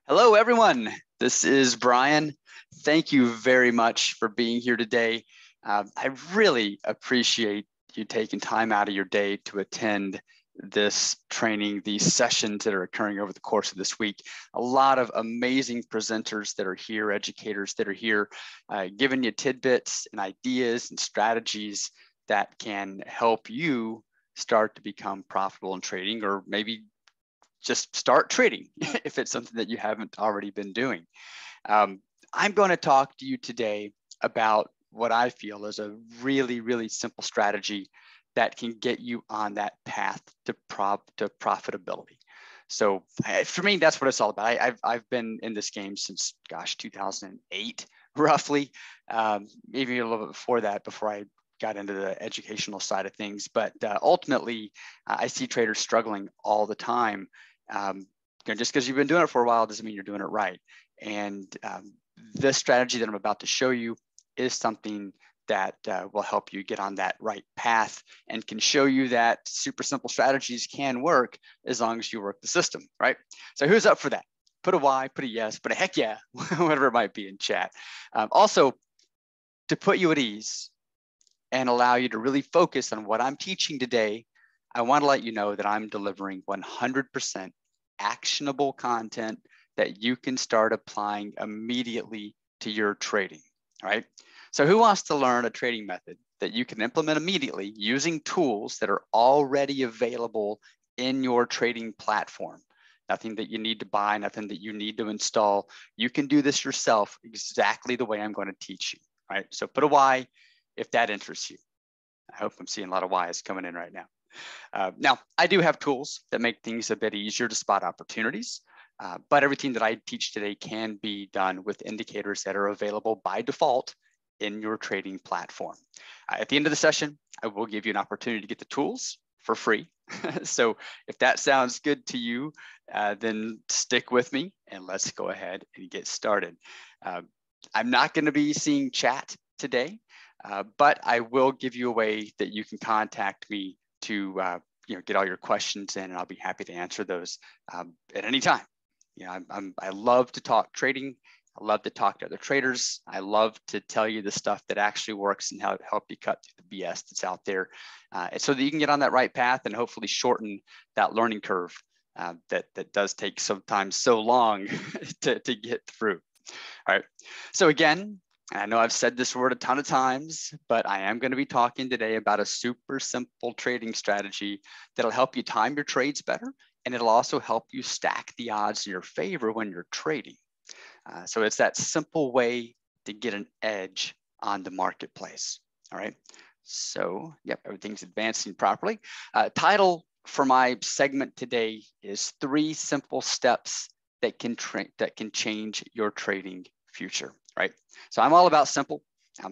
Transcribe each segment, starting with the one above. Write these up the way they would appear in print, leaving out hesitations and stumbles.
Hello, everyone. This is Brian. Thank you very much for being here today. I really appreciate you taking time out of your day to attend this training, these sessions that are occurring over the course of this week. A lot of amazing presenters that are here, educators that are here, giving you tidbits and ideas and strategies that can help you start to become profitable in trading, or maybe just start trading if it's something that you haven't already been doing. I'm going to talk to you today about what I feel is a really, really simple strategy that can get you on that path to profitability. So for me, that's what it's all about. I've been in this game since, 2008, roughly, maybe a little bit before that, before I got into the educational side of things. But ultimately, I see traders struggling all the time. Just because you've been doing it for a while doesn't mean you're doing it right. And this strategy that I'm about to show you is something that will help you get on that right path and can show you that super simple strategies can work as long as you work the system, right? So who's up for that? Put a Y, put a yes, put a heck yeah, whatever it might be in chat. Also, to put you at ease and allow you to really focus on what I'm teaching today, I want to let you know that I'm delivering 100% actionable content that you can start applying immediately to your trading, right? So who wants to learn a trading method that you can implement immediately using tools that are already available in your trading platform? Nothing that you need to buy, nothing that you need to install. You can do this yourself exactly the way I'm going to teach you, right? So put a Y if that interests you. I hope I'm seeing a lot of Y's coming in right now. Now, I do have tools that make things a bit easier to spot opportunities, but everything that I teach today can be done with indicators that are available by default in your trading platform. At the end of the session, I will give you an opportunity to get the tools for free. So if that sounds good to you, then stick with me and let's go ahead and get started. I'm not going to be seeing chat today, but I will give you a way that you can contact me to get all your questions in, and I'll be happy to answer those at any time. I love to talk trading. I love to talk to other traders. I love to tell you the stuff that actually works and how to help you cut through the BS that's out there, so that you can get on that right path and hopefully shorten that learning curve that does take sometimes so long to get through. All right. So again, I know I've said this word a ton of times, but I am going to be talking today about a super simple trading strategy that'll help you time your trades better, and it'll also help you stack the odds in your favor when you're trading. So it's that simple way to get an edge on the marketplace. All right. So, yep, everything's advancing properly. Title for my segment today is 3 simple steps that can change your trading future. Right. So I'm all about simple.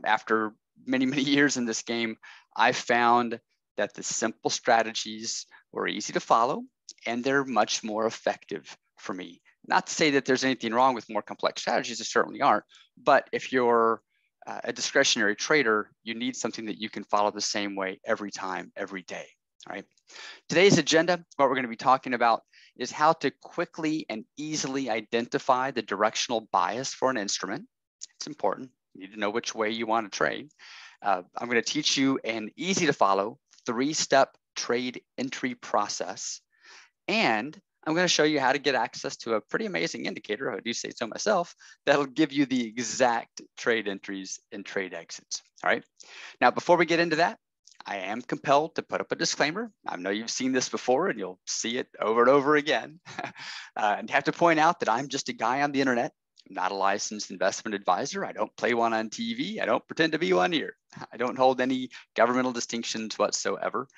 After many, many years in this game, I found that the simple strategies were easy to follow and they're much more effective for me. Not to say that there's anything wrong with more complex strategies, there certainly aren't. But if you're a discretionary trader, you need something that you can follow the same way every time, every day. All right. Today's agenda, what we're going to be talking about is how to quickly and easily identify the directional bias for an instrument. It's important. You need to know which way you want to trade. I'm going to teach you an easy to follow 3-step trade entry process. And I'm going to show you how to get access to a pretty amazing indicator, I do say so myself, that'll give you the exact trade entries and trade exits. All right. Now, before we get into that, I am compelled to put up a disclaimer. I know you've seen this before and you'll see it over and over again. And have to point out that I'm just a guy on the internet. I'm not a licensed investment advisor. I don't play one on TV. I don't pretend to be one here. I don't hold any governmental distinctions whatsoever.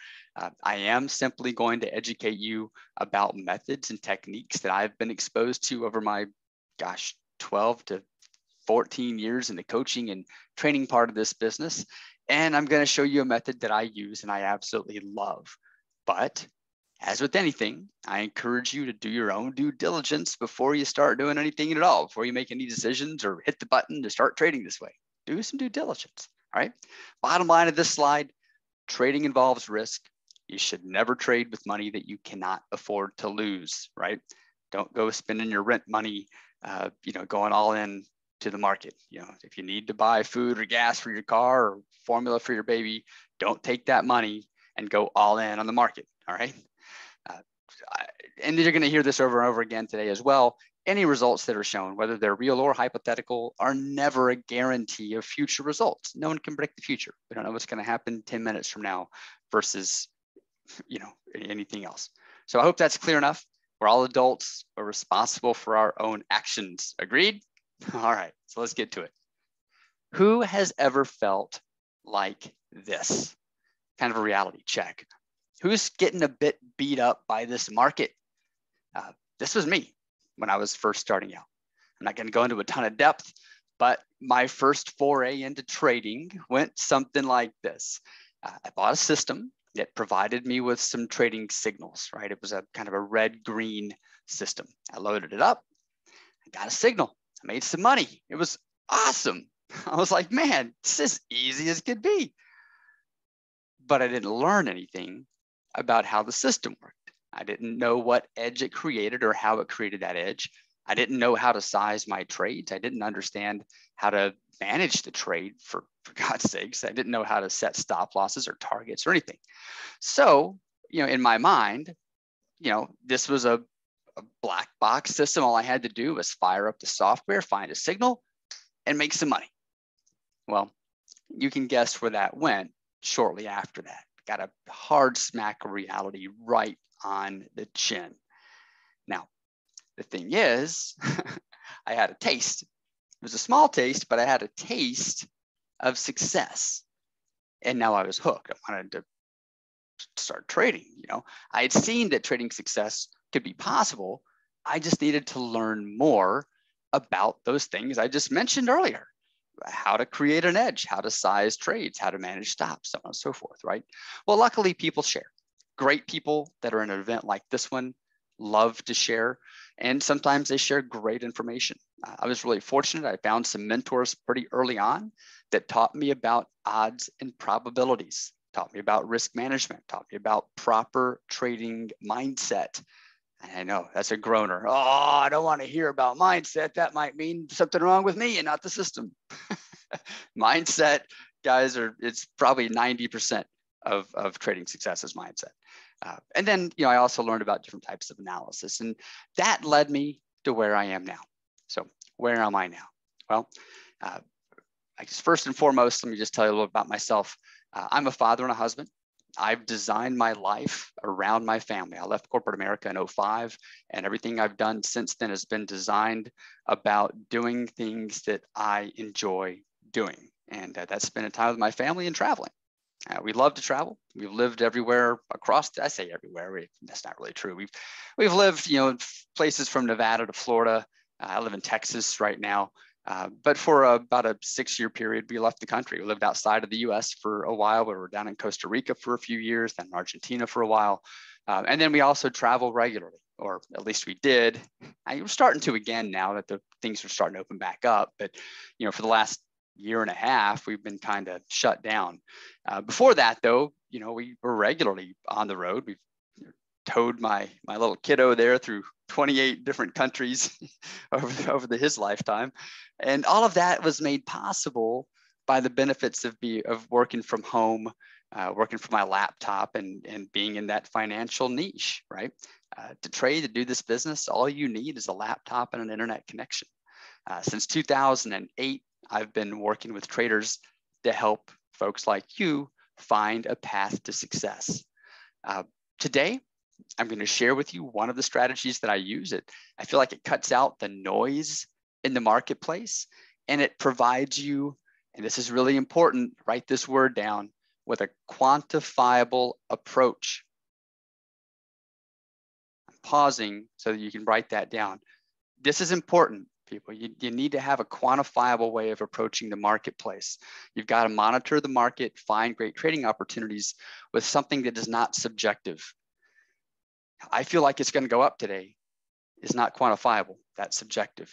I am simply going to educate you about methods and techniques that I've been exposed to over my, 12 to 14 years in the coaching and training part of this business. And I'm going to show you a method that I use and I absolutely love. But as with anything, I encourage you to do your own due diligence before you start doing anything at all, before you make any decisions or hit the button to start trading this way. Do some due diligence, all right? Bottom line of this slide, trading involves risk. You should never trade with money that you cannot afford to lose, right? Don't go spending your rent money, going all in to the market. If you need to buy food or gas for your car or formula for your baby, don't take that money and go all in on the market. All right. And you're going to hear this over and over again today as well. Any results that are shown, whether they're real or hypothetical, are never a guarantee of future results. No one can predict the future. We don't know what's going to happen 10 minutes from now versus, anything else. So I hope that's clear enough. We're all adults. We're responsible for our own actions. Agreed? All right, so let's get to it. Who has ever felt like this? Kind of a reality check. Who's getting a bit beat up by this market? This was me when I was first starting out. I'm not going to go into a ton of depth, but my first foray into trading went something like this. I bought a system that provided me with some trading signals, right? It was a kind of a red-green system. I loaded it up, I got a signal, I made some money. It was awesome. I was like, man, this is easy as could be. But I didn't learn anything about how the system worked. I didn't know what edge it created or how it created that edge. I didn't know how to size my trades. I didn't understand how to manage the trade, for God's sakes. I didn't know how to set stop losses or targets or anything. So, in my mind, this was a black box system. All I had to do was fire up the software, find a signal, and make some money. Well, you can guess where that went shortly after that. Got a hard smack of reality right on the chin. Now, the thing is, I had a taste. It was a small taste, but I had a taste of success. And now I was hooked. I wanted to start trading. I had seen that trading success could be possible. I just needed to learn more about those things I just mentioned earlier. How to create an edge, how to size trades, how to manage stops, so on and so forth, right? Well, luckily people share. Great people that are in an event like this one love to share, and sometimes they share great information. I was really fortunate. I found some mentors pretty early on that taught me about odds and probabilities, taught me about risk management, taught me about proper trading mindset. And I know that's a groaner. Oh, I don't want to hear about mindset. That might mean something wrong with me and not the system. Mindset, guys, it's probably 90% of trading success is mindset. And then, I also learned about different types of analysis, and that led me to where I am now. So where am I now? Well, I guess first and foremost, let me just tell you a little about myself. I'm a father and a husband. I've designed my life around my family. I left corporate America in 2005, and everything I've done since then has been designed about doing things that I enjoy doing. And that's spending time with my family and traveling. We love to travel. We've lived everywhere across, I say everywhere, that's not really true. We've lived, places from Nevada to Florida. I live in Texas right now. But for about a 6-year period, we left the country. We lived outside of the US for a while. We were down in Costa Rica for a few years, then Argentina for a while. And then we also travel regularly, or at least we did. We're starting to again now that the things are starting to open back up. But, for the last year and a half, we've been kind of shut down. Before that, though, we were regularly on the road. We've towed my little kiddo there through 28 different countries over his lifetime. And all of that was made possible by the benefits of working from home, working from my laptop and being in that financial niche, right? To trade, to do this business, all you need is a laptop and an internet connection. Since 2008, I've been working with traders to help folks like you find a path to success. Today, I'm going to share with you one of the strategies that I use. I feel like it cuts out the noise in the marketplace, and it provides you, and this is really important, write this word down, with a quantifiable approach. I'm pausing so that you can write that down. This is important, people. You need to have a quantifiable way of approaching the marketplace. You've got to monitor the market, find great trading opportunities with something that is not subjective. I feel like it's going to go up today is not quantifiable. That's subjective.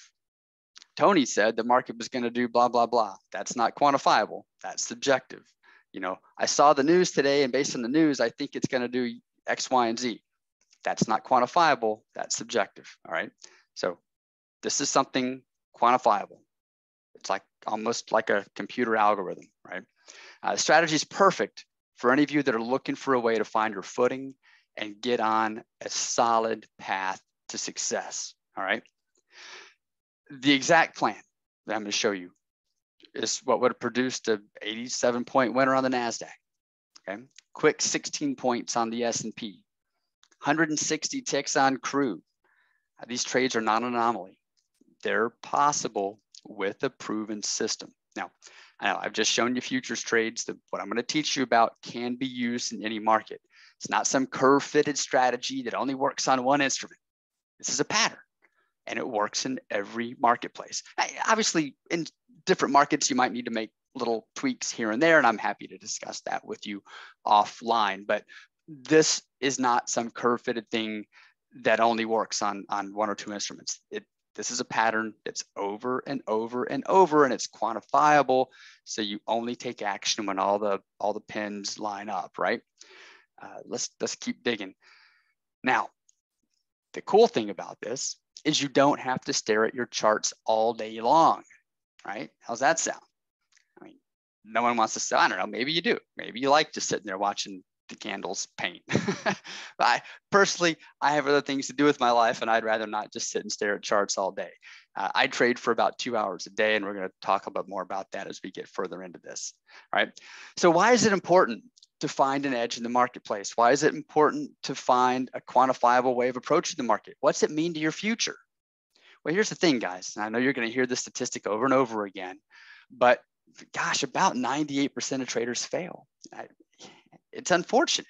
Tony said the market was going to do blah, blah, blah. That's not quantifiable. That's subjective. I saw the news today, and based on the news, I think it's going to do X, Y, and Z. That's not quantifiable, that's subjective, all right? So this is something quantifiable. It's like almost like a computer algorithm, right? Strategy is perfect for any of you that are looking for a way to find your footing and get on a solid path to success, all right? The exact plan that I'm going to show you is what would have produced a 87-point winner on the NASDAQ, okay? Quick 16 points on the S&P, 160 ticks on crude. These trades are not an anomaly. They're possible with a proven system. Now, I know I've just shown you futures trades. What I'm going to teach you about can be used in any market. It's not some curve-fitted strategy that only works on one instrument. This is a pattern, and it works in every marketplace. Obviously, in different markets, you might need to make little tweaks here and there, and I'm happy to discuss that with you offline. But this is not some curve-fitted thing that only works on one or two instruments. This is a pattern that's over and over and over, and it's quantifiable. So you only take action when all the pins line up, right? Let's keep digging. Now, the cool thing about this is you don't have to stare at your charts all day long, right? How's that sound? I mean, no one wants to say, I don't know, maybe you do. Maybe you like just sitting there watching the candles paint. Personally, I have other things to do with my life, and I'd rather not just sit and stare at charts all day. I trade for about 2 hours a day, and we're going to talk a bit more about that as we get further into this. All right. So why is it important to find an edge in the marketplace? Why is it important to find a quantifiable way of approaching the market? What's it mean to your future? Well, here's the thing, guys. And I know you're going to hear this statistic over and over again, but gosh, about 98% of traders fail. It's unfortunate.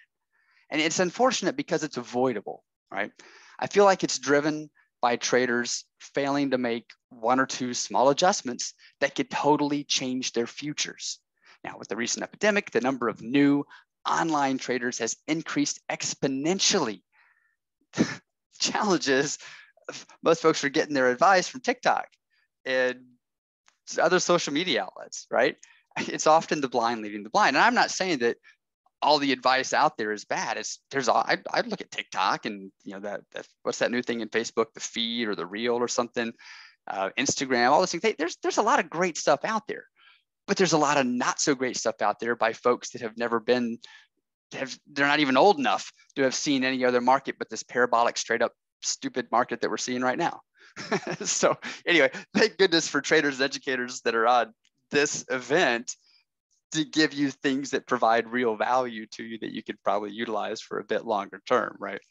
And it's unfortunate because it's avoidable, right? I feel like it's driven by traders failing to make one or two small adjustments that could totally change their futures. Now, with the recent epidemic, the number of new online traders has increased exponentially. Challenges, most folks are getting their advice from TikTok and other social media outlets, right? It's often the blind leading the blind. And I'm not saying that all the advice out there is bad. I look at TikTok and that what's that new thing in Facebook, the feed or the reel or something, Instagram, all those things. There's a lot of great stuff out there, but there's a lot of not so great stuff out there by folks that have never been, they're not even old enough to have seen any other market but this parabolic, straight up stupid market that we're seeing right now. So anyway, thank goodness for traders and educators that are on this event to give you things that provide real value to you that you could probably utilize for a bit longer term, right?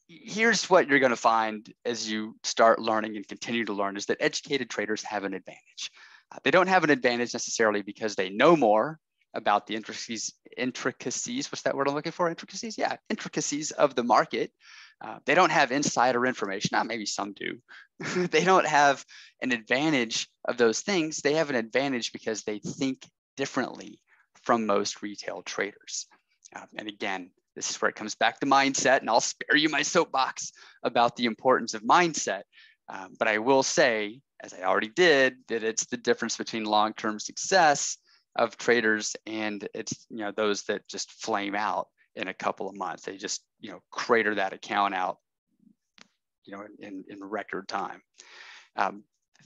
Here's what you're going to find as you start learning and continue to learn is that educated traders have an advantage. They don't have an advantage necessarily because they know more about the intricacies, what's that word I'm looking for? Intricacies? Yeah, intricacies of the market. They don't have insider information. Now, maybe some do. They don't have an advantage of those things. They have an advantage because they think differently from most retail traders. And again, this is where it comes back to mindset, and I'll spare you my soapbox about the importance of mindset. But I will say, as I already did, that it's the difference between long-term success of traders and it's those that just flame out in a couple of months. They just crater that account out in record time.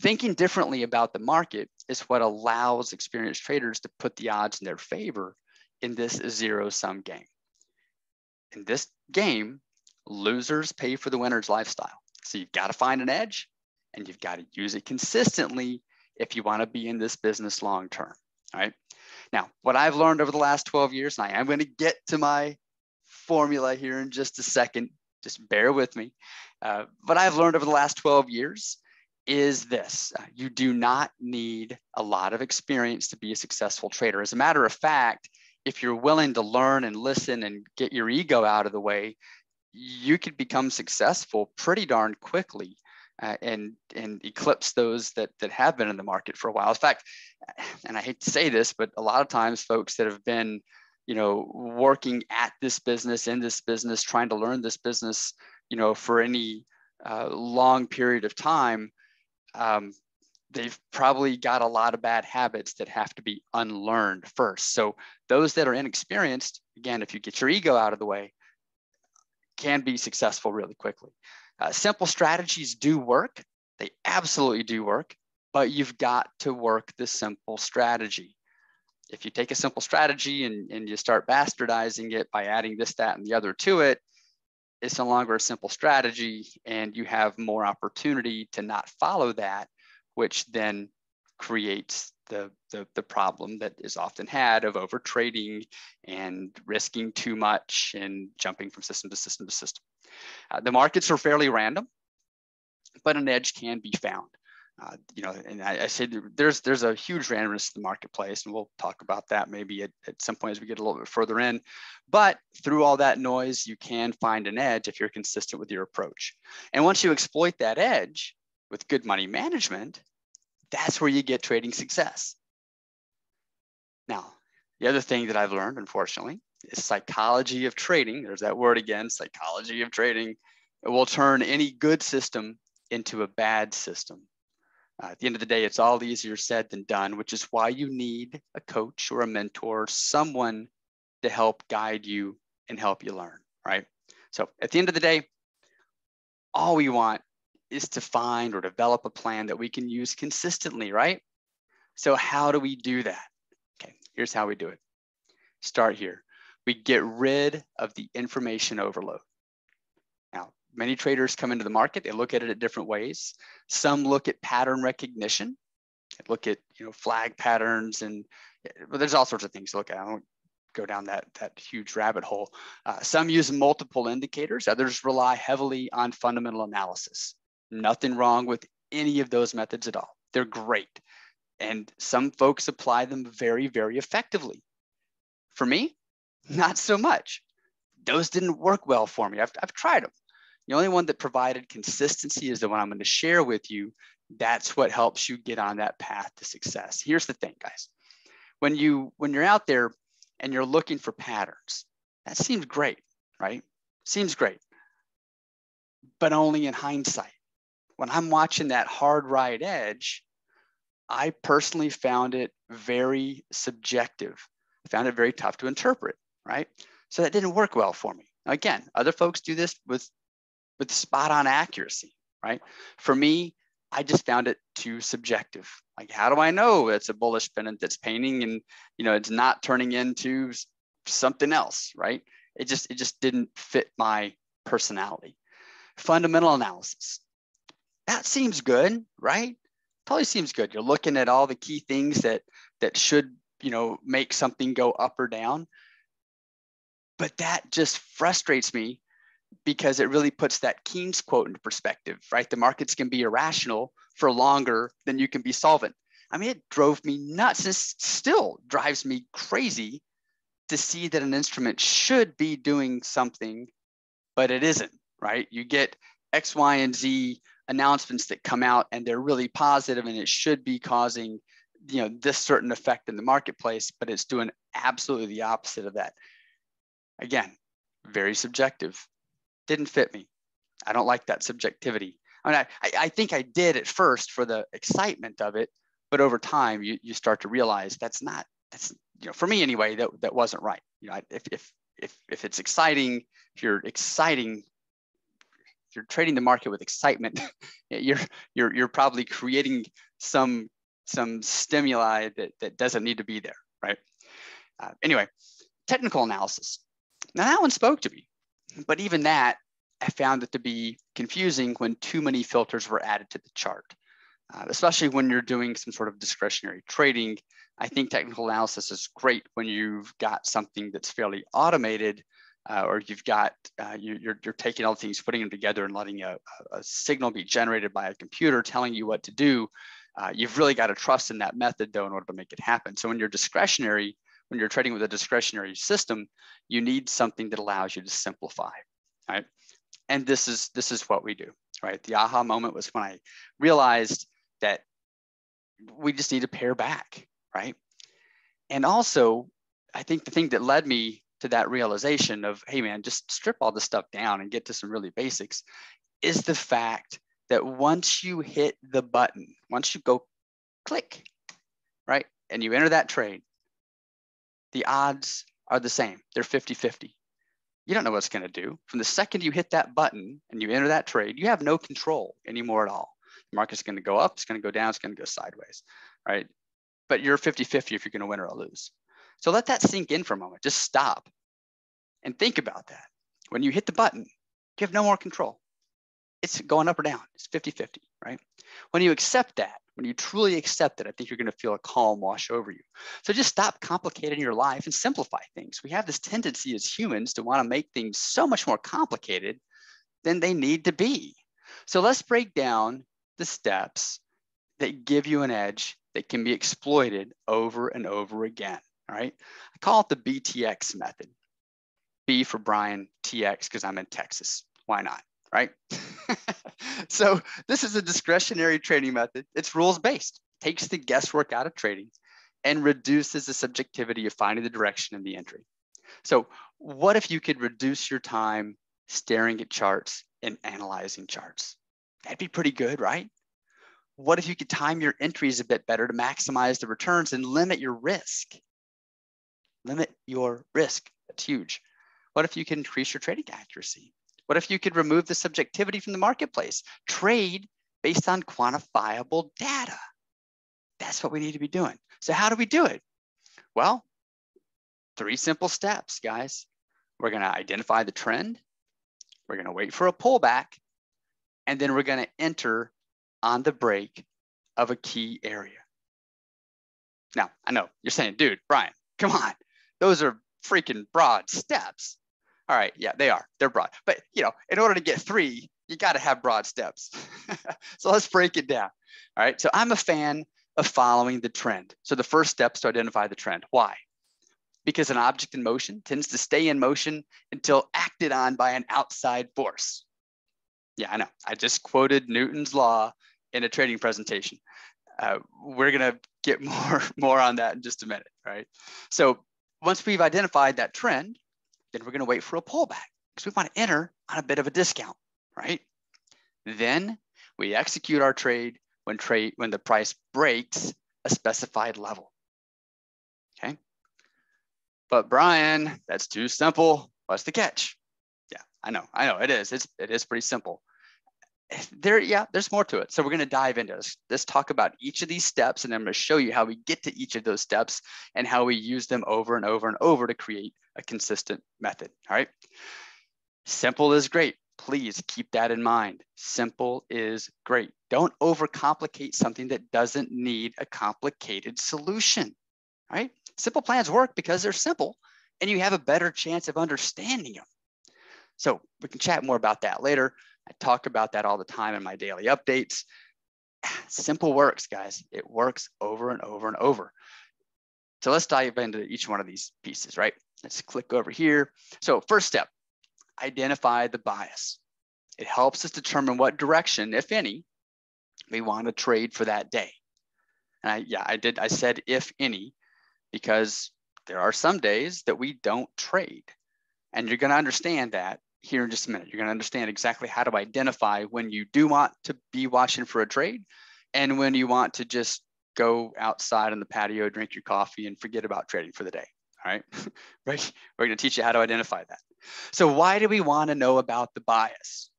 Thinking differently about the market is what allows experienced traders to put the odds in their favor in this zero-sum game. In this game, losers pay for the winner's lifestyle. So you've got to find an edge and you've got to use it consistently if you want to be in this business long term. All right. Now, what I've learned over the last 12 years, and I am going to get to my formula here in just a second, just bear with me. What I've learned over the last 12 years is this: you do not need a lot of experience to be a successful trader. As a matter of fact, if you're willing to learn and listen and get your ego out of the way, you could become successful pretty darn quickly and eclipse those that have been in the market for a while. In fact, and I hate to say this, but a lot of times folks that have been, working at this business, in this business, trying to learn this business, for any long period of time, they've probably got a lot of bad habits that have to be unlearned first. So those that are inexperienced, again, if you get your ego out of the way, can be successful really quickly. Simple strategies do work. They absolutely do work, but you've got to work the simple strategy. If you take a simple strategy and you start bastardizing it by adding this, that, and the other to it, it's no longer a simple strategy, and you have more opportunity to not follow that, which then creates the problem that is often had of over trading and risking too much and jumping from system to system to system. The markets are fairly random, but an edge can be found. And I said there's a huge randomness to the marketplace, and we'll talk about that maybe at some point as we get a little bit further in. But through all that noise, you can find an edge if you're consistent with your approach. And once you exploit that edge with good money management, that's where you get trading success. Now, the other thing that I've learned, unfortunately, is psychology of trading. There's that word again, psychology of trading. It will turn any good system into a bad system. At the end of the day, it's all easier said than done, which is why you need a coach or a mentor, someone to help guide you and help you learn, right? So at the end of the day, all we want is to find or develop a plan that we can use consistently, right? So how do we do that? Okay, here's how we do it. Start here. We get rid of the information overload. Now, many traders come into the market, they look at it at different ways. Some look at pattern recognition, look at flag patterns, and well, there's all sorts of things to look at. I won't go down that huge rabbit hole. Some use multiple indicators, others rely heavily on fundamental analysis. Nothing wrong with any of those methods at all. They're great. And some folks apply them very, very effectively. For me, not so much. Those didn't work well for me. I've tried them. The only one that provided consistency is the one I'm going to share with you. That's what helps you get on that path to success. Here's the thing, guys. When you're out there and you're looking for patterns, that seems great, right? Seems great, but only in hindsight. When I'm watching that hard right edge, I personally found it very subjective. I found it very tough to interpret, right? So that didn't work well for me. Again, other folks do this with spot on accuracy, right? For me, I just found it too subjective. Like, how do I know it's a bullish pennant that's painting and it's not turning into something else, right? It just didn't fit my personality. Fundamental analysis. That seems good, right? Totally seems good. You're looking at all the key things that should, make something go up or down. But that just frustrates me because it really puts that Keynes quote into perspective, right? The markets can be irrational for longer than you can be solvent. I mean, it drove me nuts. It still drives me crazy to see that an instrument should be doing something, but it isn't, right? You get X, Y, and Z announcements that come out and they're really positive and it should be causing, this certain effect in the marketplace, but it's doing absolutely the opposite of that. Again, very subjective. Didn't fit me. I don't like that subjectivity. I mean, I think I did at first for the excitement of it, but over time you start to realize that's for me anyway, that wasn't right. If it's exciting, if you're trading the market with excitement, you're probably creating some stimuli that doesn't need to be there, right? Anyway, technical analysis. Now that one spoke to me. But even that, I found it to be confusing when too many filters were added to the chart, especially when you're doing some sort of discretionary trading. I think technical analysis is great when you've got something that's fairly automated, or you've got you're taking all the things, putting them together, and letting a signal be generated by a computer telling you what to do. You've really got to trust in that method, though, in order to make it happen. So when you're discretionary, when you're trading with a discretionary system, you need something that allows you to simplify, right? And this is what we do, right? The aha moment was when I realized that we just need to pare back, right? And also, I think the thing that led me to that realization of, hey man, just strip all this stuff down and get to some really basics, is the fact that once you hit the button, once you go click, right? And you enter that trade, the odds are the same. They're 50-50. You don't know what it's going to do. From the second you hit that button and you enter that trade, you have no control anymore at all. The market's going to go up, it's going to go down, it's going to go sideways, right? But you're 50-50 if you're going to win or lose. So let that sink in for a moment. Just stop and think about that. When you hit the button, you have no more control. It's going up or down. It's 50-50, right? When you accept that, when you truly accept it, I think you're going to feel a calm wash over you. So just stop complicating your life and simplify things. We have this tendency as humans to want to make things so much more complicated than they need to be. So let's break down the steps that give you an edge that can be exploited over and over again, all right? I call it the BTX method. B for Brian, TX, because I'm in Texas. Why not, right? So this is a discretionary trading method. It's rules-based, takes the guesswork out of trading and reduces the subjectivity of finding the direction in the entry. So what if you could reduce your time staring at charts and analyzing charts? That'd be pretty good, right? What if you could time your entries a bit better to maximize the returns and limit your risk? Limit your risk. That's huge. What if you can increase your trading accuracy? What if you could remove the subjectivity from the marketplace? Trade based on quantifiable data. That's what we need to be doing. So how do we do it? Well, 3 simple steps, guys. We're going to identify the trend. We're going to wait for a pullback. And then we're going to enter on the break of a key area. Now, I know you're saying, dude, Brian, come on. Those are freaking broad steps. All right, yeah, they are. They're broad. But, you know, in order to get 3, you got to have broad steps. So let's break it down. All right, so I'm a fan of following the trend. So the first step is to identify the trend. Why? Because an object in motion tends to stay in motion until acted on by an outside force. Yeah, I know. I just quoted Newton's law in a trading presentation. We're going to get more on that in just a minute, right? So once we've identified that trend, then we're going to wait for a pullback because we want to enter on a bit of a discount, right? Then we execute our trade when the price breaks a specified level, okay? But Brian, that's too simple. What's the catch? Yeah, I know, it is. It is pretty simple. There's more to it. So we're going to dive into this. Let's talk about each of these steps, and I'm going to show you how we get to each of those steps and how we use them over and over and over to create a consistent method. All right. Simple is great. Please keep that in mind. Simple is great. Don't overcomplicate something that doesn't need a complicated solution. All right. Simple plans work because they're simple and you have a better chance of understanding them. So we can chat more about that later. I talk about that all the time in my daily updates. Simple works, guys. It works over and over and over. So let's dive into each one of these pieces, right? Let's click over here. So first step, identify the bias. It helps us determine what direction, if any, we want to trade for that day. And I said if any, because there are some days that we don't trade. And you're going to understand that here in just a minute. You're going to understand exactly how to identify when you do want to be watching for a trade and when you want to just go outside on the patio, drink your coffee, and forget about trading for the day. All right. Right. We're going to teach you how to identify that. So why do we want to know about the bias?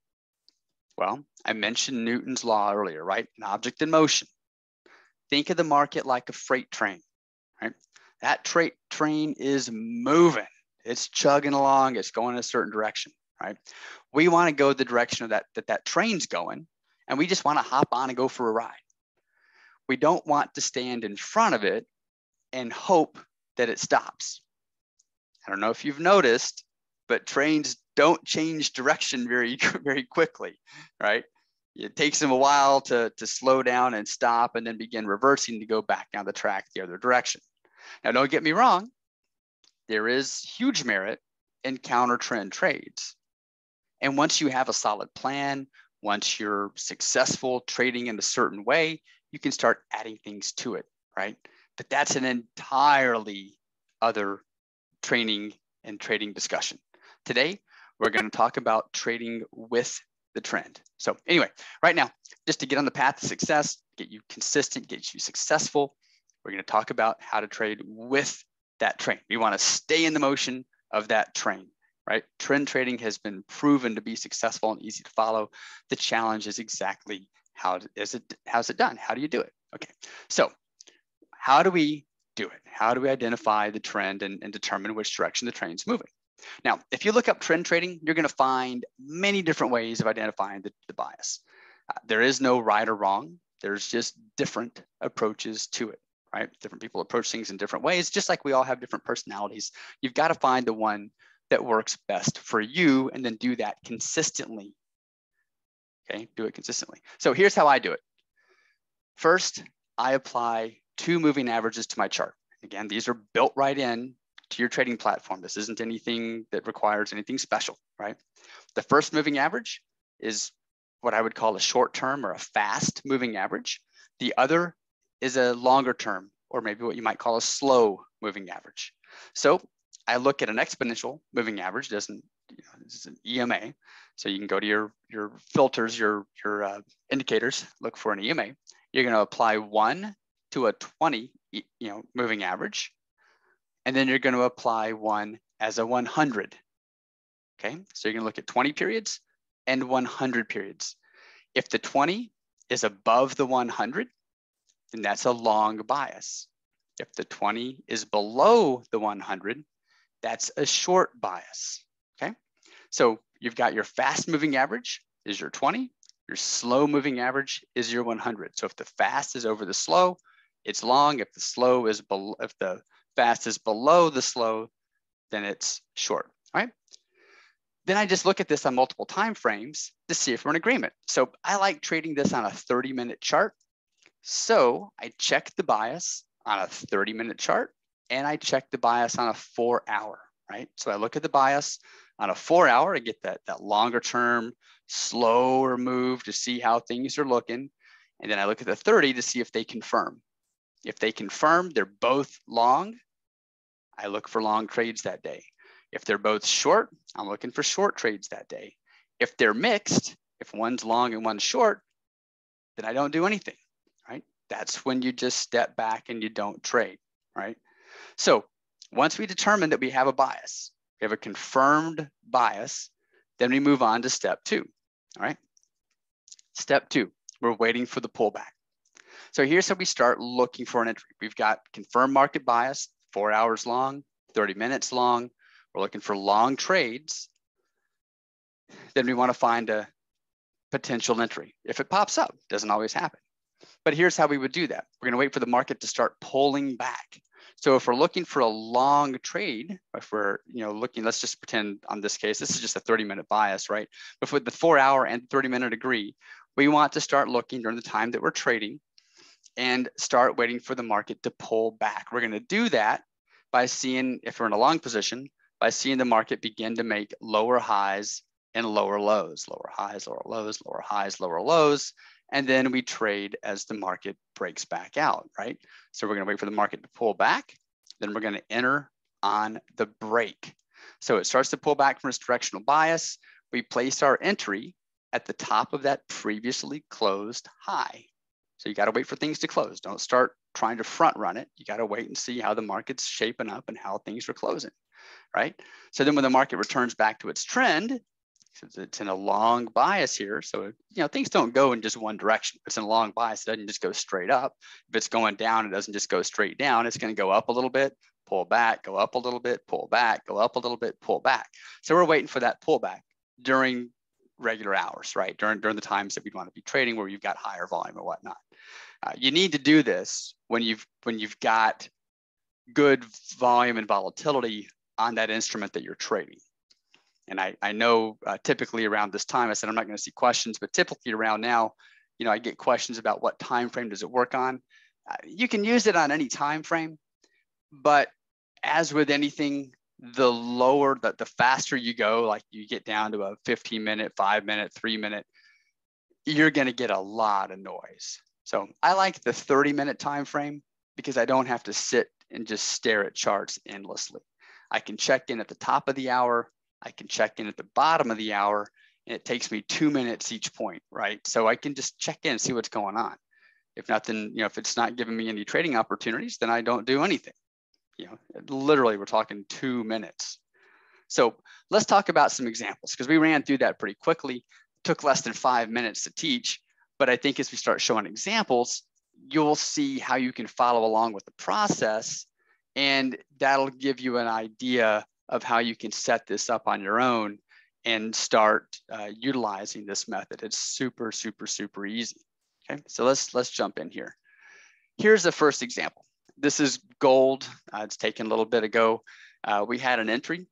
Well, I mentioned Newton's law earlier, right? An object in motion. Think of the market like a freight train, right? That freight train is moving. It's chugging along. It's going in a certain direction. Right? We want to go the direction of that train's going, and we just want to hop on and go for a ride. We don't want to stand in front of it and hope that it stops. I don't know if you've noticed, but trains don't change direction very, very quickly, right? It takes them a while to slow down and stop and then begin reversing to go back down the track the other direction. Now, don't get me wrong. There is huge merit in counter trend trades. And once you have a solid plan, once you're successful trading in a certain way, you can start adding things to it, right? But that's an entirely other training and trading discussion. Today, we're going to talk about trading with the trend. So anyway, right now, just to get on the path to success, get you consistent, get you successful, we're going to talk about how to trade with that train. We want to stay in the motion of that train. right? Trend trading has been proven to be successful and easy to follow. The challenge is exactly how's it done? How do you do it? Okay, so how do we do it? How do we identify the trend and determine which direction the train's moving? Now, if you look up trend trading, you're going to find many different ways of identifying the bias. There is no right or wrong. There's just different approaches to it, right? Different people approach things in different ways, just like we all have different personalities. You've got to find the one that works best for you and then do that consistently. Okay, do it consistently. So here's how I do it. First, I apply 2 moving averages to my chart. Again, these are built right in to your trading platform. This isn't anything that requires anything special, right? The first moving average is what I would call a short term or a fast moving average. The other is a longer term, or maybe what you might call a slow moving average. So I look at an exponential moving average. This is an EMA. So you can go to your filters, your indicators, look for an EMA. You're going to apply 1 to a 20 moving average, and then you're going to apply 1 as a 100. Okay, so you're going to look at 20 periods and 100 periods. If the 20 is above the 100, then that's a long bias. If the 20 is below the 100, that's a short bias. Okay, so you've got your fast moving average is your 20, your slow moving average is your 100. So if the fast is over the slow, it's long. If the slow is below, if the fast is below the slow, then it's short. All right. Then I just look at this on multiple time frames to see if we're in agreement. So I like trading this on a 30-minute chart. So I check the bias on a 30-minute chart, and I check the bias on a 4-hour, right? So I look at the bias on a 4-hour, I get that longer term, slower move to see how things are looking. And then I look at the 30 to see if they confirm. If they confirm they're both long, I look for long trades that day. If they're both short, I'm looking for short trades that day. If they're mixed, if one's long and one's short, then I don't do anything, right? That's when you just step back and you don't trade, right? So once we determine that we have a bias, we have a confirmed bias, then we move on to step 2, all right? Step 2, we're waiting for the pullback. So here's how we start looking for an entry. We've got confirmed market bias, 4 hours long, 30 minutes long. We're looking for long trades. Then we want to find a potential entry. If it pops up, doesn't always happen. But here's how we would do that. We're going to wait for the market to start pulling back. So if we're looking for a long trade, if we're looking, let's just pretend on this case, this is just a 30-minute bias, right? But with the 4-hour and 30-minute agree, we want to start looking during the time that we're trading and start waiting for the market to pull back. We're going to do that by seeing, if we're in a long position, by seeing the market begin to make lower highs and lower lows, lower highs, lower lows, lower highs, lower lows. And then we trade as the market breaks back out, right? So we're going to wait for the market to pull back. Then we're going to enter on the break. So it starts to pull back from its directional bias. We place our entry at the top of that previously closed high. So you got to wait for things to close. Don't start trying to front run it. You got to wait and see how the market's shaping up and how things are closing, right? So then when the market returns back to its trend, since it's in a long bias here, so things don't go in just one direction. If it's in a long bias, it doesn't just go straight up. If it's going down, it doesn't just go straight down. It's going to go up a little bit, pull back, go up a little bit, pull back, go up a little bit, pull back. So we're waiting for that pullback during regular hours, right? During the times that we'd want to be trading where you've got higher volume or whatnot. You need to do this when you've got good volume and volatility on that instrument that you're trading. And I know typically around this time, I said I'm not going to see questions, but typically around now, I get questions about what time frame does it work on. You can use it on any time frame, but as with anything, the lower, the faster you go, like you get down to a 15-minute, 5-minute, 3-minute, you're going to get a lot of noise. So I like the 30-minute time frame because I don't have to sit and just stare at charts endlessly. I can check in at the top of the hour. I can check in at the bottom of the hour, and it takes me 2 minutes each point, right? So I can just check in and see what's going on. If nothing, if it's not giving me any trading opportunities, then I don't do anything. Literally we're talking 2 minutes. So let's talk about some examples, because we ran through that pretty quickly. Took less than 5 minutes to teach, but I think as we start showing examples, you'll see how you can follow along with the process, and that'll give you an idea of how you can set this up on your own and start utilizing this method. It's super, super, super easy. Okay, so let's jump in here. Here's the first example. This is gold. It's taken a little bit ago. We had an entry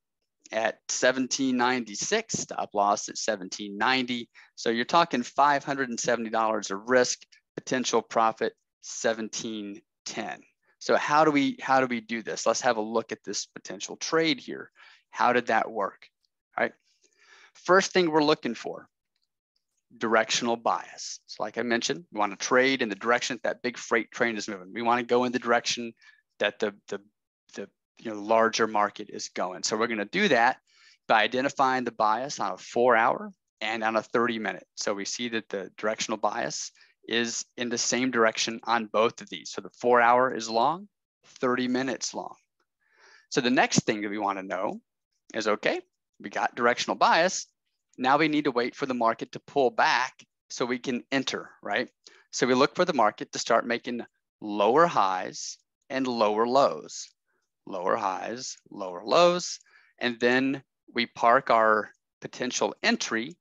at 1796, stop loss at 1790. So you're talking $570 of risk, potential profit 1710. So how do we do this? Let's have a look at this potential trade here. How did that work? All right. First thing we're looking for, directional bias. So like I mentioned, we want to trade in the direction that big freight train is moving. We want to go in the direction that the larger market is going. So we're going to do that by identifying the bias on a 4-hour and on a 30-minute. So we see that the directional bias is in the same direction on both of these. So the 4-hour is long, 30 minutes long. So the next thing that we want to know is, okay, we got directional bias. Now we need to wait for the market to pull back so we can enter, right? So we look for the market to start making lower highs and lower lows. Lower highs, lower lows, and then we park our potential entry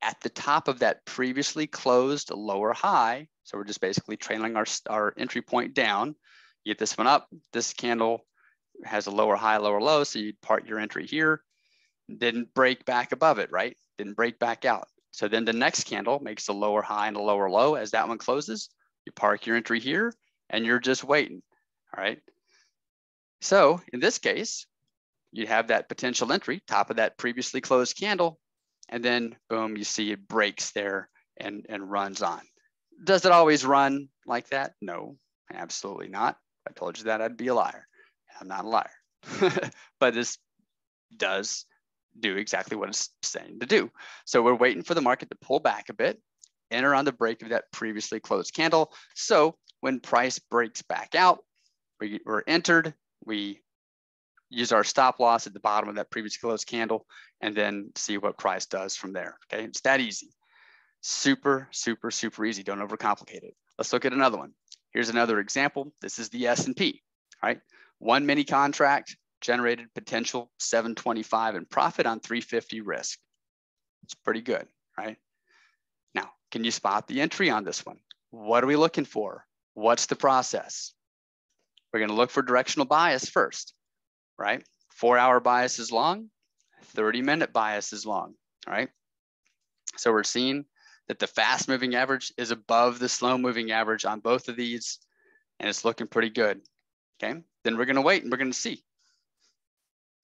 at the top of that previously closed lower high. So we're just basically trailing our entry point down. You get this one up, this candle has a lower high, lower low, so you park your entry here. Didn't break back above it, right? Didn't break back out. So then the next candle makes a lower high and a lower low. As that one closes, you park your entry here and you're just waiting, all right? So in this case, you have that potential entry, top of that previously closed candle, and then boom, you see it breaks there and runs on. Does it always run like that? No, absolutely not. If I told you that, I'd be a liar. I'm not a liar. But this does do exactly what it's saying to do. So we're waiting for the market to pull back a bit, enter on the break of that previously closed candle. So when price breaks back out, we're entered, we use our stop loss at the bottom of that previously closed candle, and then see what price does from there. Okay, it's that easy. Super, super, super easy. Don't overcomplicate it. Let's look at another one. Here's another example. This is the S&P, right? One mini contract generated potential 725 in profit on 350 risk. It's pretty good, right? Now, can you spot the entry on this one? What are we looking for? What's the process? We're going to look for directional bias first, right? 4-hour bias is long, 30-minute bias is long, all right? So we're seeing that the fast moving average is above the slow moving average on both of these, and it's looking pretty good, okay? Then we're going to wait and we're going to see.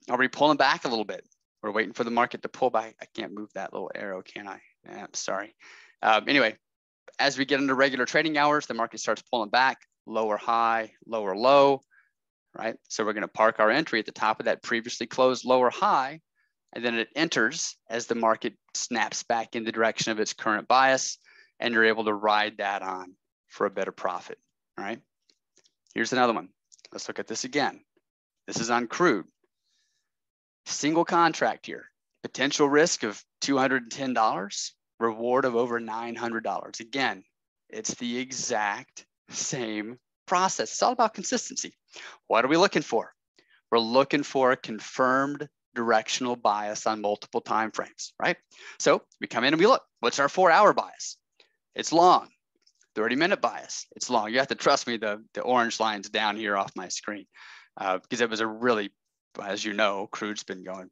Are we pulling back a little bit? We're waiting for the market to pull back. I can't move that little arrow, can I? Yeah, sorry. Anyway, as we get into regular trading hours, the market starts pulling back, lower high, lower low, right? So we're going to park our entry at the top of that previously closed lower high, and then it enters as the market snaps back in the direction of its current bias, and you're able to ride that on for a better profit, all right? Here's another one. Let's look at this again. This is on crude. Single contract here, potential risk of $210, reward of over $900. Again, it's the exact same process. It's all about consistency. What are we looking for? We're looking for a confirmed directional bias on multiple time frames, right? So we come in and we look, what's our 4-hour bias? It's long. 30-minute bias, it's long. You have to trust me, the orange line's down here off my screen because it was a really, as you know, crude's been going,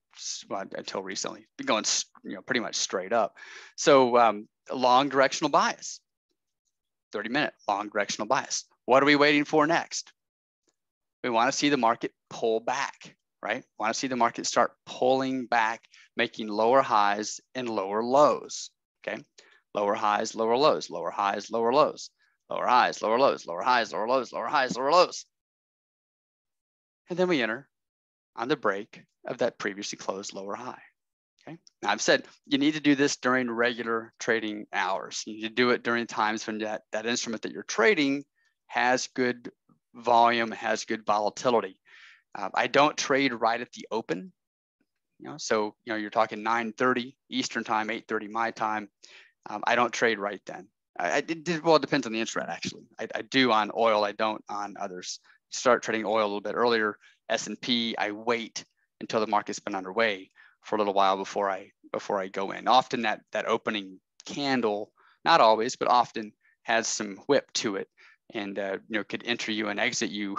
well, until recently, been going, pretty much straight up. So long directional bias, 30-minute long directional bias. What are we waiting for next? We want to see the market pull back, right? We want to see the market start pulling back, making lower highs and lower lows, okay? Lower highs, lower lows, lower highs, lower lows, lower highs, lower lows, lower highs, lower lows, lower highs, lower lows. And then we enter on the break of that previously closed lower high, okay? Now I've said you need to do this during regular trading hours. You need to do it during times when that instrument that you're trading has good volume, has good volatility. I don't trade right at the open. So you're talking 9:30 Eastern time, 8:30 my time. I don't trade right then. Well, it depends on the instrument actually. I do on oil, I don't on others. Start trading oil a little bit earlier. S&P, I wait until the market's been underway for a little while before I go in. Often that opening candle, not always, but often has some whip to it, and could enter you and exit you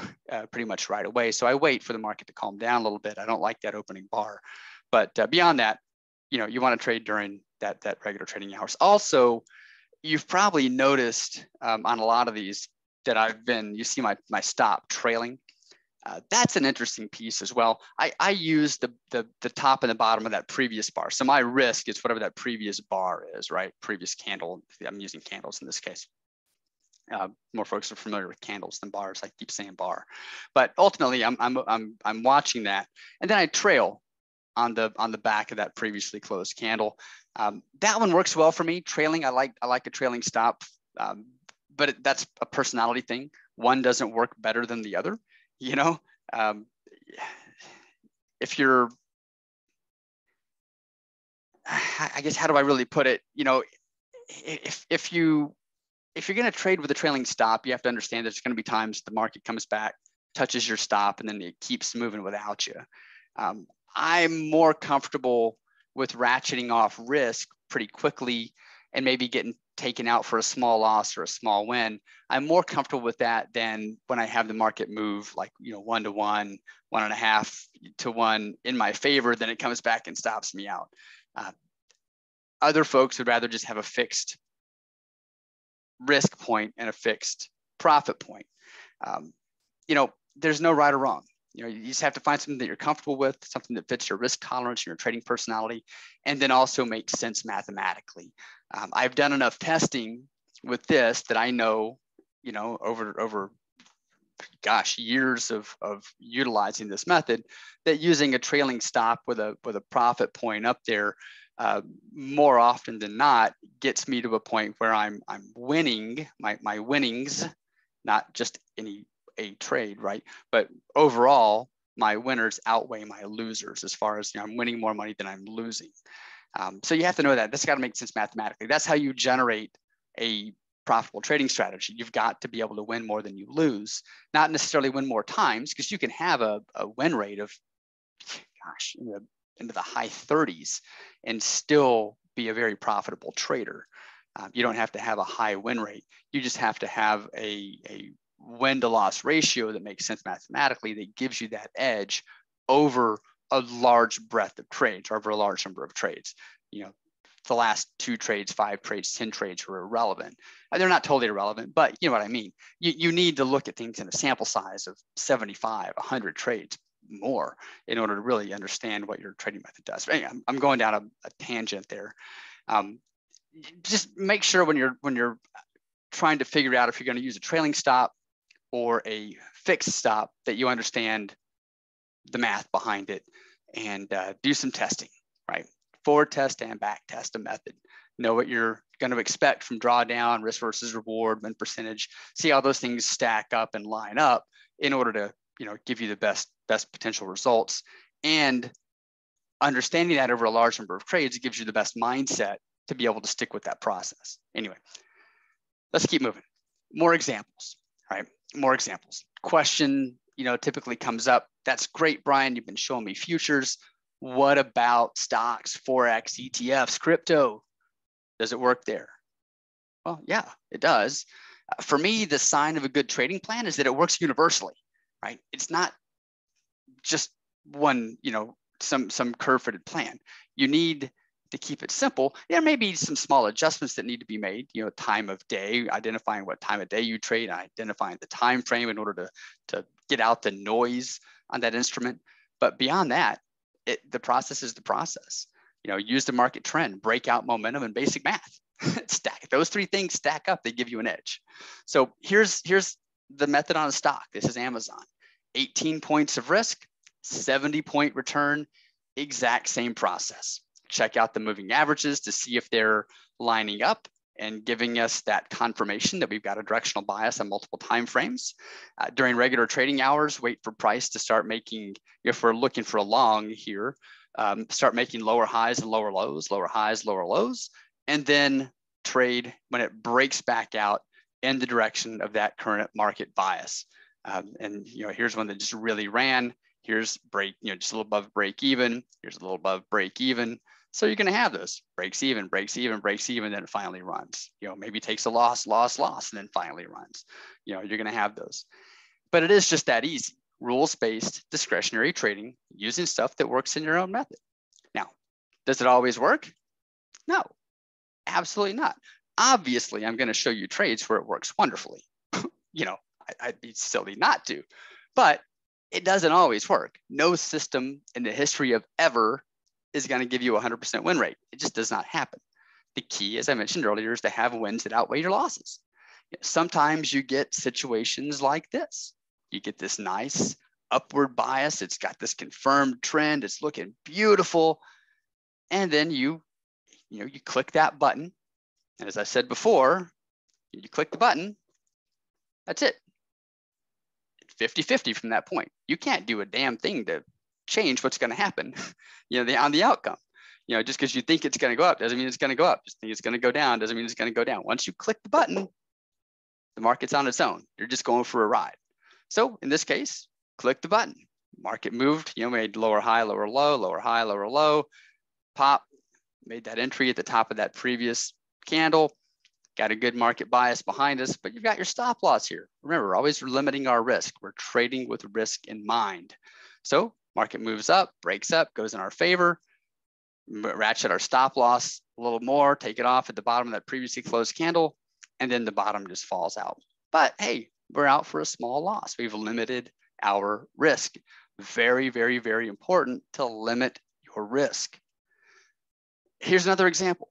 pretty much right away. So I wait for the market to calm down a little bit. I don't like that opening bar, but beyond that, you want to trade during that regular trading hours. Also, you've probably noticed on a lot of these that you see my stop trailing. That's an interesting piece as well. I use the top and the bottom of that previous bar. So my risk is whatever that previous bar is, right? Previous candle. I'm using candles in this case. More folks are familiar with candles than bars. I keep saying bar, but ultimately I'm watching that, and then I trail on the back of that previously closed candle. That one works well for me. Trailing, I like a trailing stop, but that's a personality thing. One doesn't work better than the other. If you're, I guess, how do I really put it? If you're going to trade with a trailing stop, you have to understand there's going to be times the market comes back, touches your stop, and then it keeps moving without you. I'm more comfortable with ratcheting off risk pretty quickly and maybe getting taken out for a small loss or a small win. I'm more comfortable with that than when I have the market move like 1 to 1, 1.5 to 1 in my favor, then it comes back and stops me out. Other folks would rather just have a fixed risk point and a fixed profit point. There's no right or wrong. You just have to find something that you're comfortable with, something that fits your risk tolerance, your trading personality, and then also makes sense mathematically. I've done enough testing with this that I know, over years of utilizing this method, that using a trailing stop with a profit point up there more often than not gets me to a point where I'm winning my winnings, not just a trade, right? But overall, my winners outweigh my losers as far as I'm winning more money than I'm losing. So you have to know that. That's got to make sense mathematically. That's how you generate a profitable trading strategy. You've got to be able to win more than you lose, not necessarily win more times, because you can have a win rate of, into the high 30s and still be a very profitable trader. You don't have to have a high win rate. You just have to have a win to loss ratio that makes sense mathematically, that gives you that edge over a large breadth of trades, or over a large number of trades. The last 2 trades, 5 trades, 10 trades were irrelevant. They're not totally irrelevant, but you know what I mean. You need to look at things in a sample size of 75, 100 trades more in order to really understand what your trading method does. But anyway, I'm going down a tangent there. Just make sure when you're trying to figure out if you're going to use a trailing stop or a fixed stop, that you understand the math behind it, and do some testing, right? Forward test and back test a method. Know what you're going to expect from drawdown, risk versus reward, win percentage. See how those things stack up and line up in order to give you the best potential results. And understanding that over a large number of trades, it gives you the best mindset to be able to stick with that process. Anyway, let's keep moving. More examples, right? More examples. Question, typically comes up. That's great, Brian. You've been showing me futures. What about stocks, Forex, ETFs, crypto? Does it work there? Well, yeah, it does. For me, the sign of a good trading plan is that it works universally, right? It's not just one, some curve-fitted plan. You need to keep it simple. There may be some small adjustments that need to be made, time of day, identifying what time of day you trade, identifying the time frame in order to get out the noise on that instrument. But beyond that, the process is the process. Use the market trend, breakout momentum, and basic math. Those 3 things stack up, they give you an edge. So here's the method on a stock. This is Amazon. 18 points of risk, 70-point return, exact same process. Check out the moving averages to see if they're lining up and giving us that confirmation that we've got a directional bias on multiple time frames. During regular trading hours, wait for price to start making, if we're looking for a long here, start making lower highs and lower lows, lower highs, lower lows, and then trade when it breaks back out in the direction of that current market bias. And here's one that just really ran. Here's break, just a little above break even. Here's a little above break even. So you're going to have those breaks even, then it finally runs. Maybe takes a loss, and then finally runs. You're going to have those. But it is just that easy. Rules-based discretionary trading using stuff that works in your own method. Now, does it always work? No, absolutely not. Obviously, I'm going to show you trades where it works wonderfully. I'd be silly not to, but it doesn't always work. No system in the history of ever is going to give you a 100% win rate. It just does not happen. The key, as I mentioned earlier, is to have wins that outweigh your losses. Sometimes you get situations like this. You get this nice upward bias. It's got this confirmed trend. It's looking beautiful. And then you click that button. And as I said before, you click the button, that's it. 50-50 from that point. You can't do a damn thing to change what's going to happen, on the outcome. Just because you think it's going to go up doesn't mean it's going to go up. Just think it's going to go down doesn't mean it's going to go down. Once you click the button, the market's on its own. You're just going for a ride. So in this case, click the button. Market moved, made lower high, lower low, lower high, lower low, pop, made that entry at the top of that previous candle. Got a good market bias behind us, but you've got your stop loss here. Remember, we're always limiting our risk. We're trading with risk in mind. So market moves up, breaks up, goes in our favor, ratchet our stop loss a little more, take it off at the bottom of that previously closed candle, and then the bottom just falls out. But hey, we're out for a small loss. We've limited our risk. Very, very, very important to limit your risk. Here's another example.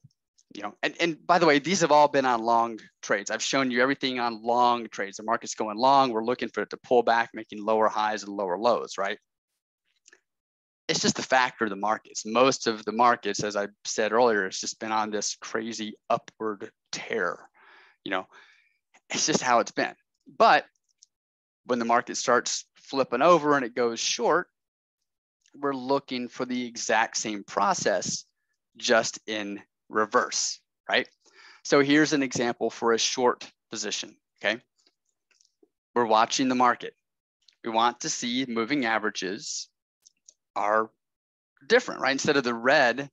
And by the way, these have all been on long trades. I've shown you everything on long trades. The market's going long. We're looking for it to pull back, making lower highs and lower lows, right? It's just the factor of the markets. Most of the markets, as I said earlier, it's just been on this crazy upward tear. It's just how it's been. But when the market starts flipping over and it goes short, we're looking for the exact same process, just in reverse, right? So here's an example for a short position, okay? We're watching the market. We want to see moving averages are different, right? Instead of the red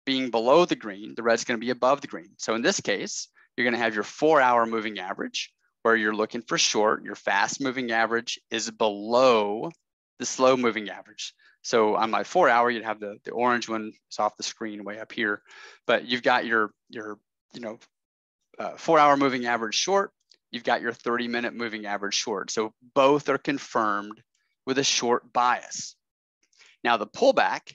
being below the green, the red's going to be above the green. So in this case, you're going to have your 4-hour moving average where you're looking for short. Your fast moving average is below the slow moving average. So on my 4-hour, you'd have the orange one. It's off the screen way up here, but you've got your 4-hour moving average short. You've got your 30-minute moving average short. So both are confirmed with a short bias. Now the pullback,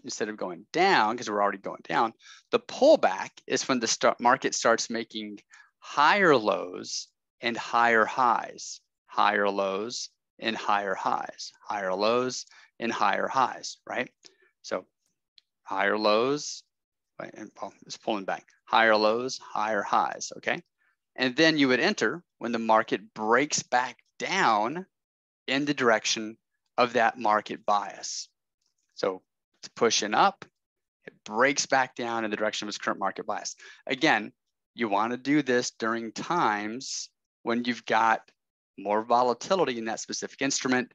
instead of going down, because we're already going down, the pullback is when the market starts making higher lows and higher highs, higher lows and higher highs, higher lows and higher highs, right? So higher lows, and it's pulling back, higher lows, higher highs, okay? And then you would enter when the market breaks back down in the direction of that market bias. So it's pushing up, it breaks back down in the direction of its current market bias. Again, you want to do this during times when you've got more volatility in that specific instrument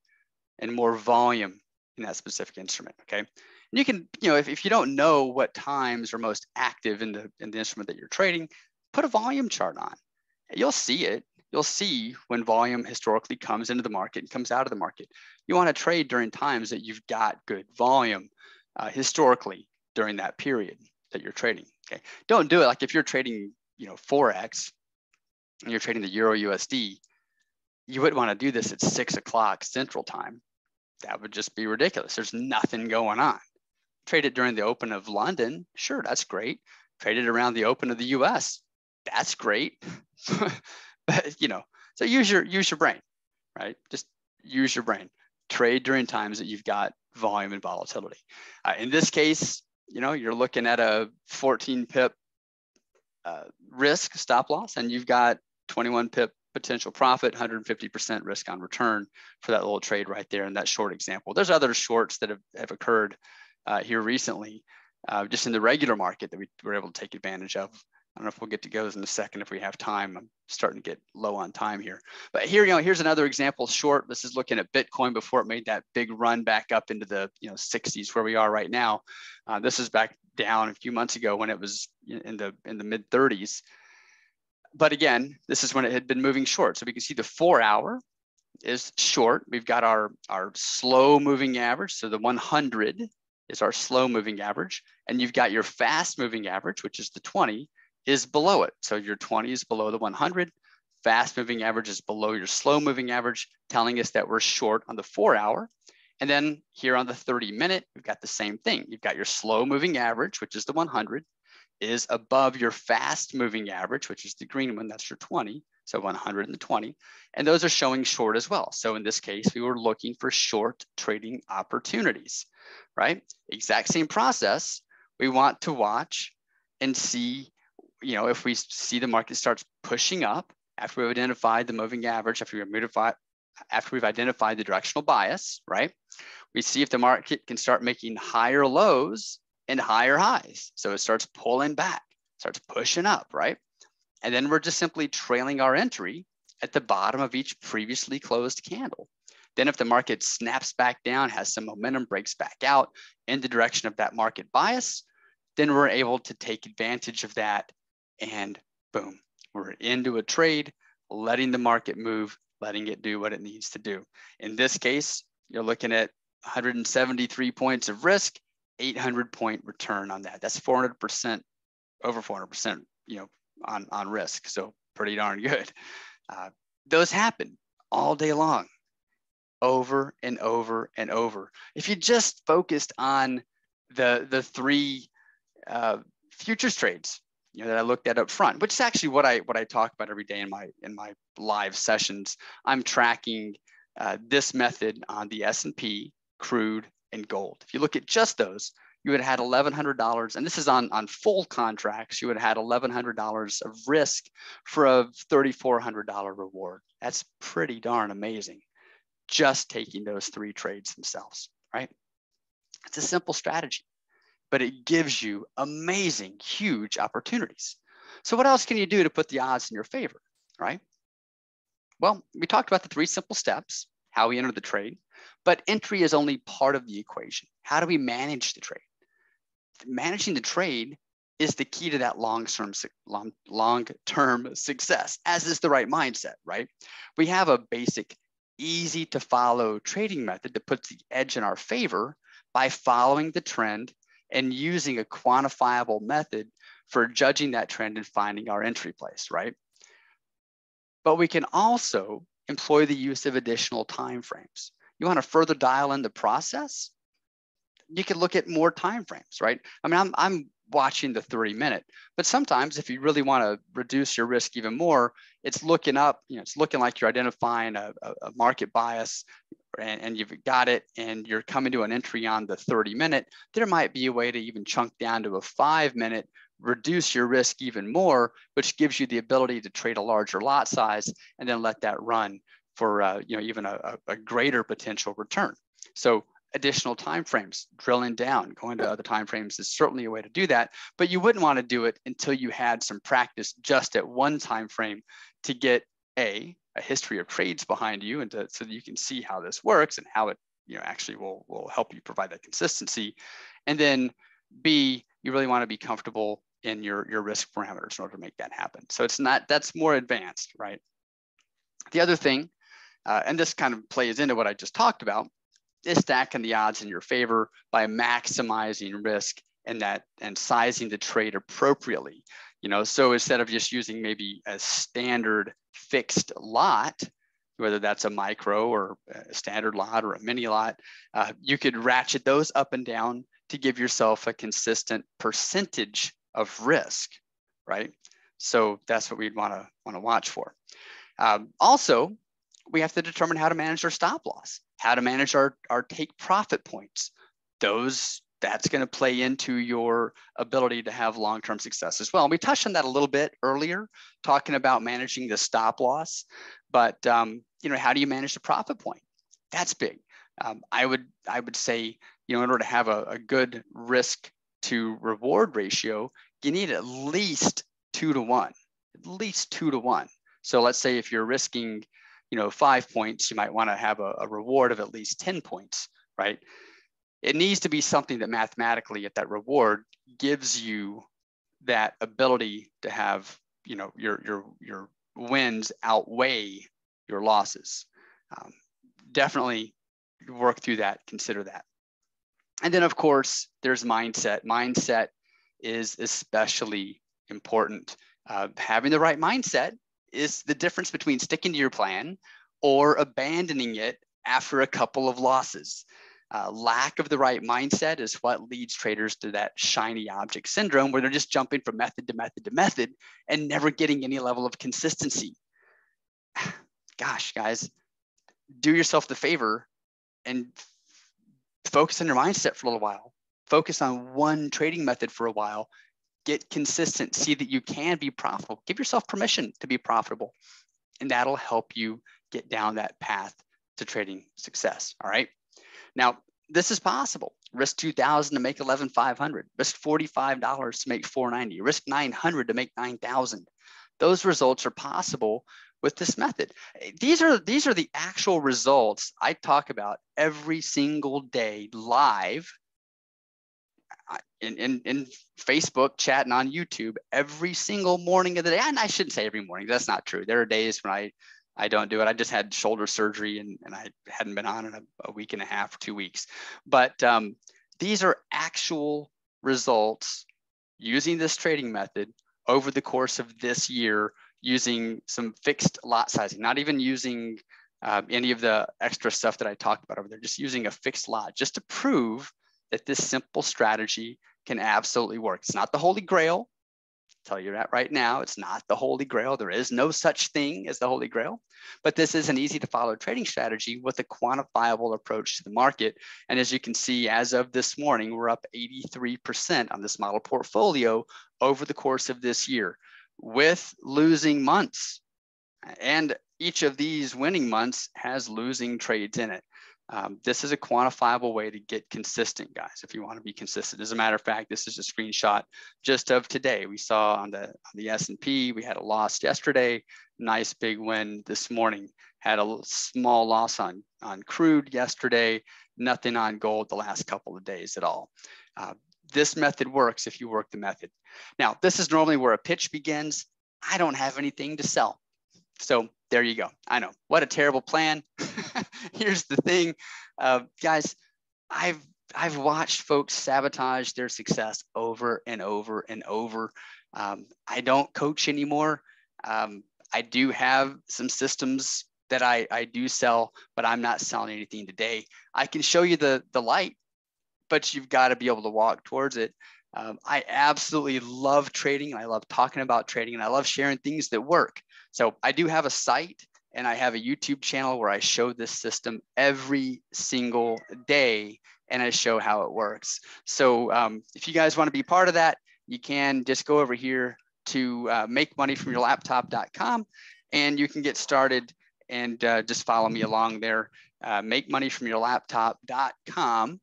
and more volume in that specific instrument, okay? And you can, if you don't know what times are most active in the instrument that you're trading, put a volume chart on. You'll see it. You'll see when volume historically comes into the market and comes out of the market. You want to trade during times that you've got good volume historically during that period that you're trading, okay? Don't do it like if you're trading, Forex and you're trading the Euro USD, you wouldn't want to do this at 6 o'clock Central Time. That would just be ridiculous. There's nothing going on. Trade it during the open of London. Sure, that's great. Trade it around the open of the US. That's great. But, so use your brain, right? Just use your brain. Trade during times that you've got volume and volatility. In this case, you're looking at a 14 pip risk stop loss, and you've got 21 pip potential profit, 150% risk on return for that little trade right there in that short example. There's other shorts that have occurred here recently, just in the regular market that we were able to take advantage of. I don't know if we'll get to those in a second if we have time. I'm starting to get low on time here. But here, here's another example short. This is looking at Bitcoin before it made that big run back up into the 60s where we are right now. This is back down a few months ago when it was in the mid 30s. But again, this is when it had been moving short. So we can see the 4-hour is short. We've got our slow moving average. So the 100 is our slow moving average. And you've got your fast moving average, which is the 20, is below it. So your 20 is below the 100. Fast moving average is below your slow moving average, telling us that we're short on the 4-hour. And then here on the 30-minute, we've got the same thing. You've got your slow moving average, which is the 100, is above your fast moving average, which is the green one, that's your 20. So 100 and the 20, and those are showing short as well. So in this case, we were looking for short trading opportunities, right? Exact same process. We want to watch and see, if we see the market starts pushing up after we've identified the moving average, after we've identified the directional bias, right? We see if the market can start making higher lows and higher highs. So it starts pulling back, starts pushing up, right? And then we're just simply trailing our entry at the bottom of each previously closed candle. Then if the market snaps back down, has some momentum, breaks back out in the direction of that market bias, then we're able to take advantage of that, and boom, we're into a trade, letting the market move, letting it do what it needs to do. In this case, you're looking at 173 points of risk, 800-point return on that. That's 400%, over 400%, on risk. So pretty darn good. Those happen all day long, over and over and over. If you just focused on the three futures trades, that I looked at up front, which is actually what I talk about every day in my live sessions. I'm tracking this method on the S&P, crude, and gold. If you look at just those, you would have had $1,100, and this is on full contracts, you would have had $1,100 of risk for a $3,400 reward. That's pretty darn amazing, just taking those 3 trades themselves, right? It's a simple strategy, but it gives you amazing, huge opportunities. So what else can you do to put the odds in your favor, right? Well, we talked about the 3 simple steps, how we enter the trade, but entry is only part of the equation. How do we manage the trade? Managing the trade is the key to that long-term success, as is the right mindset, right? We have a basic, easy to follow trading method that puts the edge in our favor by following the trend and using a quantifiable method for judging that trend and finding our entry place, right? But we can also employ the use of additional time frames. You want to further dial in the process? You can look at more time frames, right? I mean, I'm watching the 30-minute, but sometimes if you really want to reduce your risk even more, it's looking up, it's looking like you're identifying a market bias and you've got it and you're coming to an entry on the 30-minute. There might be a way to even chunk down to a 5-minute, reduce your risk even more, which gives you the ability to trade a larger lot size and then let that run for even a greater potential return. So additional time frames, drilling down, going to other time frames is certainly a way to do that, but you wouldn't want to do it until you had some practice just at one time frame to get a history of trades behind you, and so that you can see how this works and how it actually will help you provide that consistency. And then B, you really want to be comfortable in your risk parameters in order to make that happen. So that's more advanced, right? The other thing, and this kind of plays into what I just talked about, is stacking the odds in your favor by maximizing risk and sizing the trade appropriately. So instead of just using maybe a standard fixed lot, whether that's a micro or a standard lot or a mini lot, you could ratchet those up and down to give yourself a consistent percentage of risk, right? So that's what we'd want to watch for. Also, we have to determine how to manage our stop loss, how to manage our take profit points. That's going to play into your ability to have long-term success as well. And we touched on that a little bit earlier, talking about managing the stop loss. But how do you manage the profit point? That's big. I would say in order to have a good risk to reward ratio, you need at least 2 to 1, at least 2 to 1. So let's say if you're risking, 5 points, you might want to have a reward of at least 10 points, right? It needs to be something that mathematically at that reward gives you that ability to have, your wins outweigh your losses. Definitely work through that, consider that. And then of course, there's mindset. Mindset is especially important. Having the right mindset is the difference between sticking to your plan or abandoning it after a couple of losses. Lack of the right mindset is what leads traders to that shiny object syndrome, where they're just jumping from method to method to method and never getting any level of consistency. Gosh, guys, do yourself the favor and focus on your mindset for a little while. Focus on one trading method for a while. Get consistent. See that you can be profitable. Give yourself permission to be profitable, and that'll help you get down that path to trading success. All right. Now, this is possible. Risk $2,000 to make $11,500. Risk $45 to make $490. Risk $900 to make $9,000. Those results are possible with this method. These are the actual results I talk about every single day live in Facebook, chat, and on YouTube every single morning of the day. And I shouldn't say every morning. That's not true. There are days when I don't do it. I just had shoulder surgery and I hadn't been on in a week and a half, 2 weeks. But these are actual results using this trading method over the course of this year, using some fixed lot sizing, not even using any of the extra stuff that I talked about over there, just using a fixed lot, just to prove that this simple strategy can absolutely work. It's not the Holy Grail. I'll tell you that right now. It's not the Holy Grail. There is no such thing as the Holy Grail, but this is an easy to follow trading strategy with a quantifiable approach to the market. And as you can see, as of this morning, we're up 83% on this model portfolio over the course of this year, with losing months. And each of these winning months has losing trades in it. This is a quantifiable way to get consistent, guys, if you want to be consistent. As a matter of fact, this is a screenshot just of today. We saw on the S&P, we had a loss yesterday, nice big win this morning. Had a small loss on crude yesterday, nothing on gold the last couple of days at all. This method works if you work the method. Now, this is normally where a pitch begins. I don't have anything to sell. So there you go. I know, what a terrible plan. Here's the thing, guys, I've watched folks sabotage their success over and over and over. I don't coach anymore. I do have some systems that I do sell, but I'm not selling anything today. I can show you the light, but you've got to be able to walk towards it. I absolutely love trading, and I love talking about trading, and I love sharing things that work. So I do have a site, and I have a YouTube channel where I show this system every single day, and I show how it works. So if you guys want to be part of that, you can just go over here to makemoneyfromyourlaptop.com, and you can get started and just follow me along there. Makemoneyfromyourlaptop.com.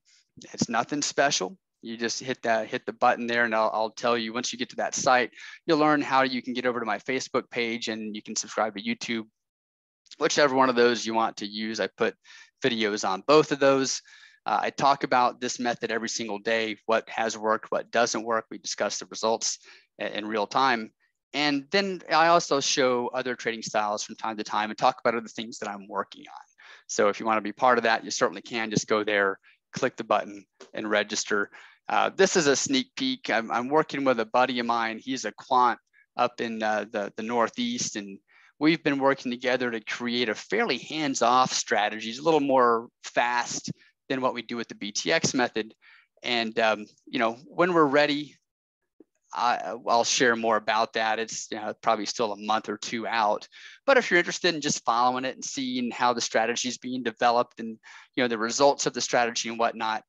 It's nothing special. You just hit the button there, and I'll tell you, once you get to that site, you'll learn how you can get over to my Facebook page, and you can subscribe to YouTube, whichever one of those you want to use. I put videos on both of those. I talk about this method every single day, what has worked, what doesn't work. We discuss the results in real time. And then I also show other trading styles from time to time and talk about other things that I'm working on. So if you want to be part of that, you certainly can. Just go there, click the button, and register. This is a sneak peek. I'm working with a buddy of mine. He's a quant up in the Northeast, and we've been working together to create a fairly hands-off strategy. It's a little more fast than what we do with the BTX method. And when we're ready, I'll share more about that. It's probably still a month or two out. But if you're interested in just following it and seeing how the strategy is being developed and the results of the strategy and whatnot,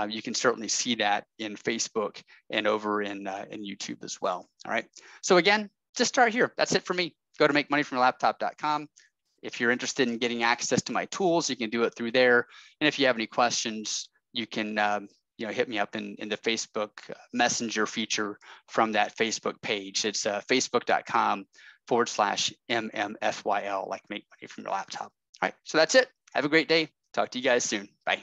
you can certainly see that in Facebook and over in YouTube as well. All right. So again, just start here. That's it for me. Go to makemoneyfromyourlaptop.com. If you're interested in getting access to my tools, you can do it through there. And if you have any questions, you can hit me up in the Facebook Messenger feature from that Facebook page. It's facebook.com/MMFYL, like make money from your laptop. All right, so that's it. Have a great day. Talk to you guys soon. Bye.